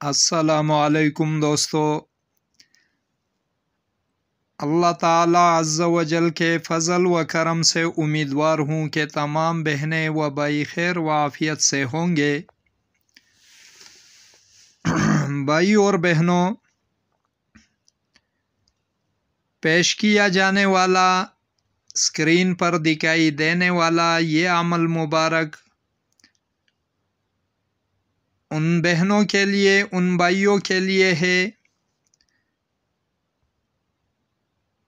السلام علیکم دوستو، اللہ تعالی عز و جل کے فضل و کرم سے امیدوار ہوں کہ تمام بہنیں و بھائی خیر و عافیت سے ہوں گے۔ بھائی اور بہنوں، پیش کیا جانے والا اسکرین پر دکھائی دینے والا یہ عمل مبارک ان بہنوں کے لیے، ان بھائیوں کے لیے ہے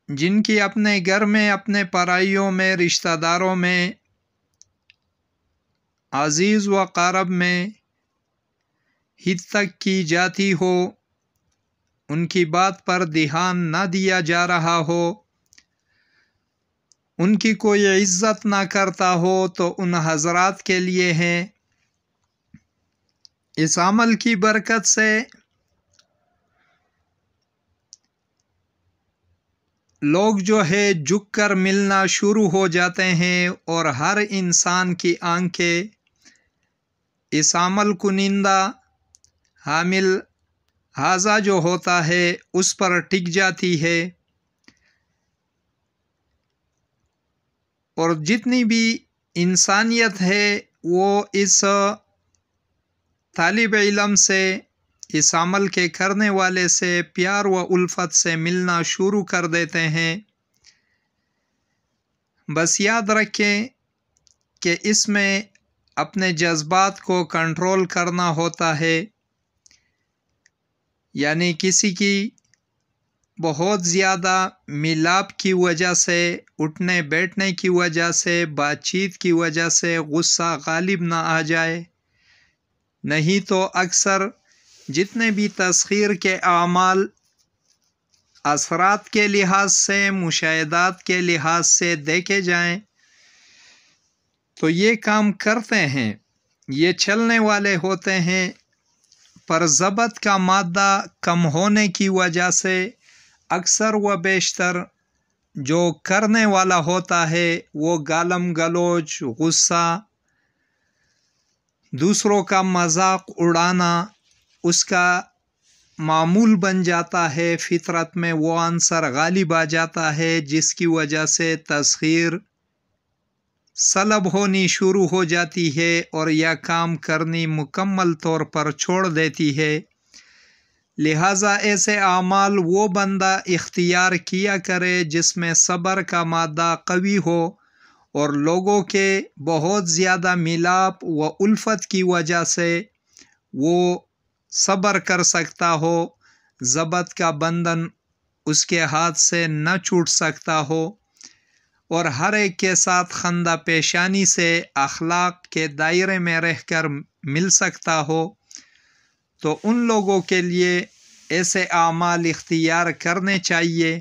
جن کی اپنے گھر میں، اپنے پرائیوں میں، رشتہ داروں میں، عزیز و قارب میں حد تک کی جاتی ہو، ان کی بات پر دھیان نہ دیا جا رہا ہو، ان کی کوئی عزت نہ کرتا ہو، تو ان حضرات کے لیے ہے۔ اس عمل کی برکت سے لوگ جو ہے جھک کر ملنا شروع ہو جاتے ہیں، اور ہر انسان کی آنکھیں اس عمل کنندہ حامل حاضہ جو ہوتا ہے اس پر ٹک جاتی ہے، اور جتنی بھی انسانیت ہے وہ اس طالب علم سے، اس عمل کے کرنے والے سے پیار و الفت سے ملنا شروع کر دیتے ہیں۔ بس یاد رکھیں کہ اس میں اپنے جذبات کو کنٹرول کرنا ہوتا ہے، یعنی کسی کی بہت زیادہ ملاپ کی وجہ سے، اٹھنے بیٹھنے کی وجہ سے، بات چیت کی وجہ سے غصہ غالب نہ آ جائے، نہیں تو اکثر جتنے بھی تسخیر کے اعمال اثرات کے لحاظ سے، مشاہدات کے لحاظ سے دیکھے جائیں تو یہ کام کرتے ہیں، یہ چلنے والے ہوتے ہیں، پر ضبط کا مادہ کم ہونے کی وجہ سے اکثر و بیشتر جو کرنے والا ہوتا ہے وہ گالم گلوچ، غصہ، دوسروں کا مذاق اڑانا اس کا معمول بن جاتا ہے، فطرت میں وہ عنصر غالب آ جاتا ہے، جس کی وجہ سے تسخیر سلب ہونی شروع ہو جاتی ہے اور یہ کام کرنی مکمل طور پر چھوڑ دیتی ہے۔ لہٰذا ایسے اعمال وہ بندہ اختیار کیا کرے جس میں صبر کا مادہ قوی ہو، اور لوگوں کے بہت زیادہ ملاپ و الفت کی وجہ سے وہ صبر کر سکتا ہو، ضبط کا بندھن اس کے ہاتھ سے نہ چھوٹ سکتا ہو، اور ہر ایک کے ساتھ خندہ پیشانی سے اخلاق کے دائرے میں رہ کر مل سکتا ہو، تو ان لوگوں کے لیے ایسے اعمال اختیار کرنے چاہیے۔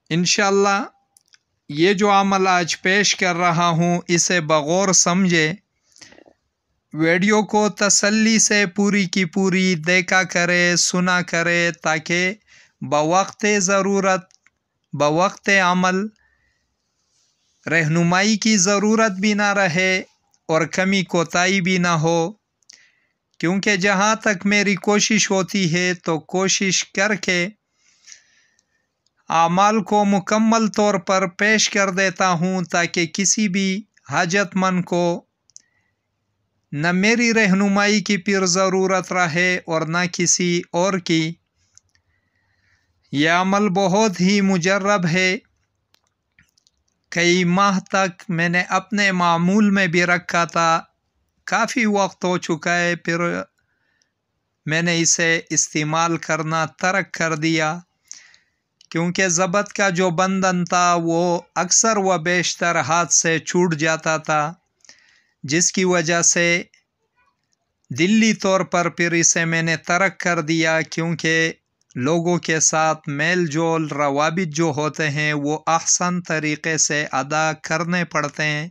انشاءاللہ یہ جو عمل آج پیش کر رہا ہوں اسے بغور سمجھے، ویڈیو کو تسلی سے پوری کی پوری دیکھا کرے، سنا کرے، تاکہ بوقت ضرورت، بوقت عمل رہنمائی کی ضرورت بھی نہ رہے اور کمی کوتاہی بھی نہ ہو، کیونکہ جہاں تک میری کوشش ہوتی ہے تو کوشش کر کے اعمال کو مکمل طور پر پیش کر دیتا ہوں، تاکہ کسی بھی حاجت مند کو نہ میری رہنمائی کی پھر ضرورت رہے اور نہ کسی اور کی۔ یہ عمل بہت ہی مجرب ہے، کئی ماہ تک میں نے اپنے معمول میں بھی رکھا تھا، کافی وقت ہو چکا ہے، پھر میں نے اسے استعمال کرنا ترک کر دیا، کیونکہ ضبط کا جو بندھن تھا وہ اکثر و بیشتر ہاتھ سے چھوٹ جاتا تھا، جس کی وجہ سے دلی طور پر پھر اسے میں نے ترک کر دیا، کیونکہ لوگوں کے ساتھ میل جول روابط جو ہوتے ہیں وہ احسن طریقے سے ادا کرنے پڑتے ہیں،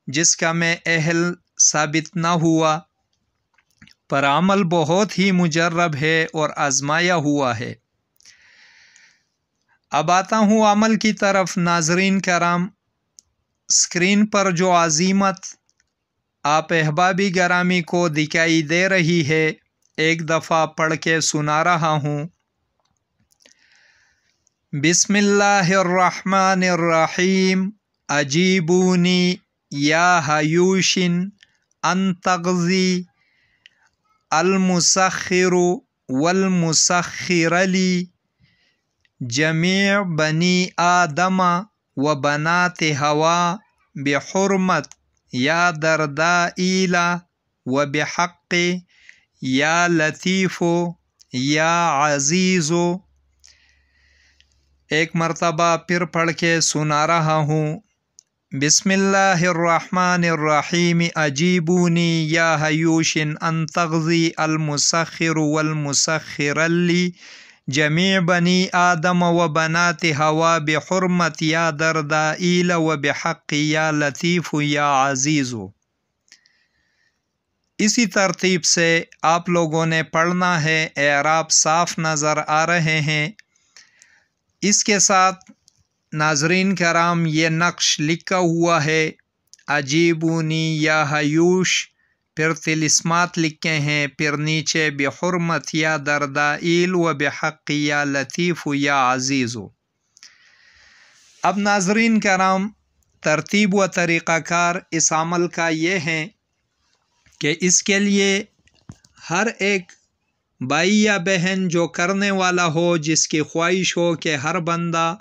جس کا میں اہل ثابت نہ ہوا، پر عمل بہت ہی مجرب ہے اور آزمایا ہوا ہے۔ اب آتا ہوں عمل کی طرف۔ ناظرین کرام، اسکرین پر جو عظیمت آپ احبابی گرامی کو دکھائی دے رہی ہے، ایک دفعہ پڑھ کے سنا رہا ہوں۔ بسم اللہ الرحمن الرحیم، عجیبونی یا حیوشن ان تغزی المسخر والمسخر لی جمیع بنی آدم و بنات ہوا بحرمت یا دردائیل و بحق یا لطیف یا عزیز۔ ایک مرتبہ پھر پڑھ کے سنا رہا ہوں۔ بسم اللہ الرحمن الرحیم، عجیبونی یا حیوشن ان تغزی المسخر والمسخر لی جمیع بنی آدم و بنات ہوا بحرمت یا دردائیل و بحق یا لطیف یا عزیز۔ اسی ترتیب سے آپ لوگوں نے پڑھنا ہے، اعراب صاف نظر آ رہے ہیں۔ اس کے ساتھ ناظرین کرام یہ نقش لکھا ہوا ہے، عجیبونی یا حیوش، پھر طلسمات لکھے ہیں، پھر نیچے بحرمت یا دردائیل و بحق یا لطیف یا عزیز۔ اب ناظرین کرام ترتیب و طریقہ کار اس عمل کا یہ ہے کہ اس کے لیے ہر ایک بھائی یا بہن جو کرنے والا ہو، جس کی خواہش ہو کہ ہر بندہ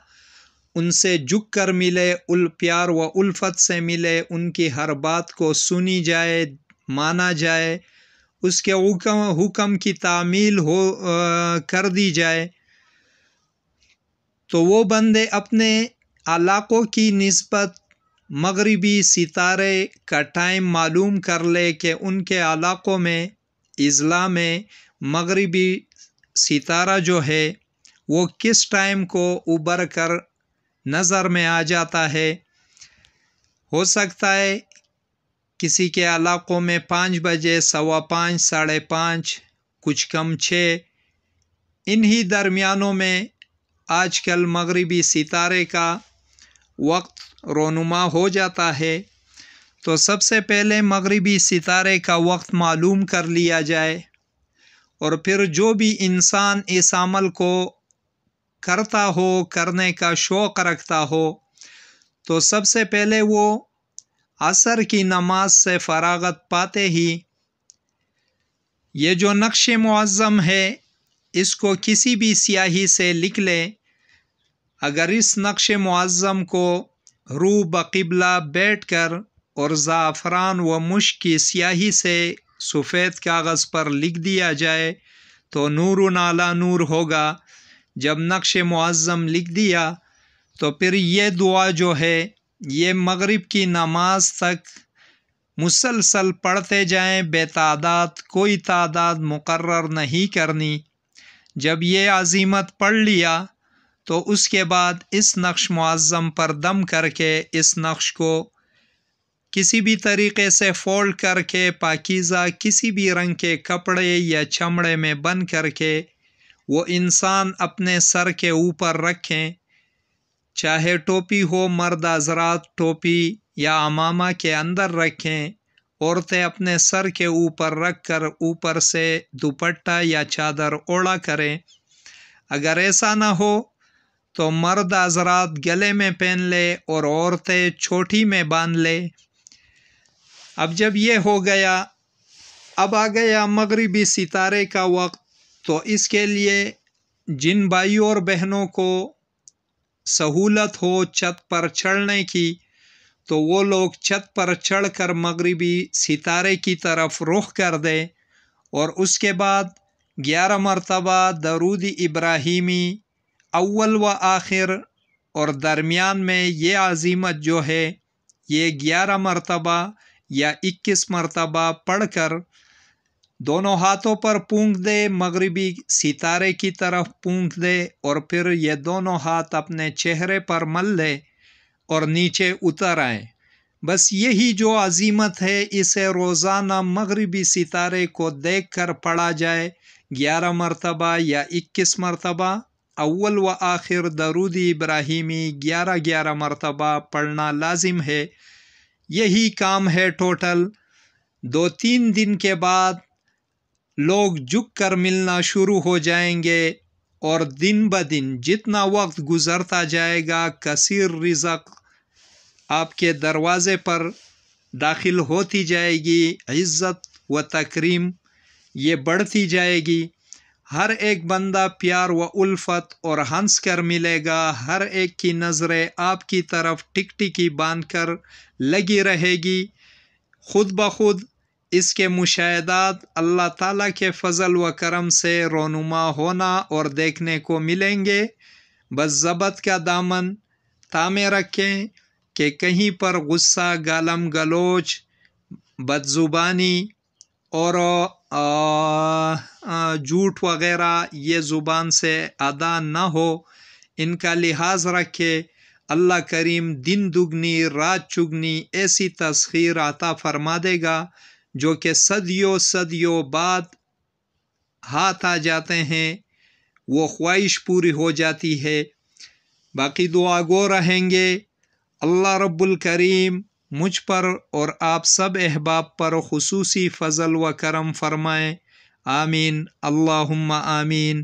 ان سے جھک کر ملے، پیار و الفت سے ملے، ان کی ہر بات کو سنی جائے، مانا جائے، اس کے حکم کی تعمیل کر دی جائے، تو وہ بندے اپنے علاقوں کی نسبت مغربی ستارے کا ٹائم معلوم کر لے کہ ان کے علاقوں میں اضلاع میں مغربی ستارہ جو ہے وہ کس ٹائم کو ابھر کر نظر میں آ جاتا ہے۔ ہو سکتا ہے کسی کے علاقوں میں 5 بجے، 5:15، 5:30، کچھ کم 6، انہی درمیانوں میں آج کل مغربی ستارے کا وقت رونما ہو جاتا ہے۔ تو سب سے پہلے مغربی ستارے کا وقت معلوم کر لیا جائے، اور پھر جو بھی انسان اس عمل کو کرتا ہو، کرنے کا شوق رکھتا ہو، تو سب سے پہلے وہ عصر کی نماز سے فراغت پاتے ہی یہ جو نقش معظم ہے اس کو کسی بھی سیاہی سے لکھ لے۔ اگر اس نقش معظم کو رو بقبلہ بیٹھ کر اور زعفران و مشک کی سیاہی سے سفید کاغذ پر لکھ دیا جائے تو نور علی نور ہوگا۔ جب نقش معظم لکھ دیا تو پھر یہ دعا جو ہے یہ مغرب کی نماز تک مسلسل پڑھتے جائیں، بے تعداد، کوئی تعداد مقرر نہیں کرنی۔ جب یہ عزیمت پڑھ لیا تو اس کے بعد اس نقش معظم پر دم کر کے اس نقش کو کسی بھی طریقے سے فولڈ کر کے پاکیزہ کسی بھی رنگ کے کپڑے یا چمڑے میں بند کر کے وہ انسان اپنے سر کے اوپر رکھیں، چاہے ٹوپی ہو، مرد حضرات ٹوپی یا عمامہ کے اندر رکھیں، عورتیں اپنے سر کے اوپر رکھ کر اوپر سے دوپٹہ یا چادر اوڑھا کریں۔ اگر ایسا نہ ہو تو مرد حضرات گلے میں پہن لے اور عورتیں چوٹی میں باندھ لے۔ اب جب یہ ہو گیا، اب آ گیا مغربی ستارے کا وقت، تو اس کے لیے جن بھائیوں اور بہنوں کو سہولت ہو چھت پر چڑھنے کی تو وہ لوگ چھت پر چڑھ کر مغربی ستارے کی طرف رخ کر دے، اور اس کے بعد 11 مرتبہ درود ابراہیمی اول و آخر اور درمیان میں یہ عزیمت جو ہے یہ 11 مرتبہ یا 21 مرتبہ پڑھ کر دونوں ہاتھوں پر پونک دے، مغربی ستارے کی طرف پونک دے، اور پھر یہ دونوں ہاتھ اپنے چہرے پر مل لے اور نیچے اتر آئیں۔ بس یہی جو عزیمت ہے اسے روزانہ مغربی ستارے کو دیکھ کر پڑھا جائے، 11 مرتبہ یا 21 مرتبہ اول و آخر درود ابراہیمی 11 مرتبہ پڑھنا لازم ہے۔ یہی کام ہے ٹوٹل 2-3 دن کے بعد لوگ جھک کر ملنا شروع ہو جائیں گے، اور دن بدن جتنا وقت گزرتا جائے گا کثیر رزق آپ کے دروازے پر داخل ہوتی جائے گی، عزت و تکریم یہ بڑھتی جائے گی، ہر ایک بندہ پیار و الفت اور ہنس کر ملے گا، ہر ایک کی نظریں آپ کی طرف ٹکٹکی باندھ کر لگی رہے گی، خود بخود اس کے مشاہدات اللہ تعالیٰ کے فضل و کرم سے رونما ہونا اور دیکھنے کو ملیں گے۔ بس ضبط کا دامن تھامے رکھیں کہ کہیں پر غصہ، گالم گلوچ، بد زبانی اور جھوٹ وغیرہ یہ زبان سے ادا نہ ہو، ان کا لحاظ رکھے۔ اللہ کریم دن دگنی رات چگنی ایسی تسخیر عطا فرما دے گا جو کہ صدیوں بعد ہاتھ آ جاتے ہیں، وہ خواہش پوری ہو جاتی ہے۔ باقی دعا گو رہیں گے، اللہ رب الکریم مجھ پر اور آپ سب احباب پر خصوصی فضل و کرم فرمائیں، آمین اللہم آمین۔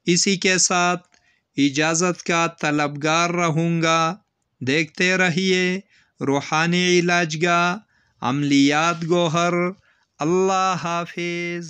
اسی کے ساتھ اجازت کا طلبگار رہوں گا۔ دیکھتے رہیے روحانی علاج گاہ، عملیات گوہر۔ اللہ حافظ۔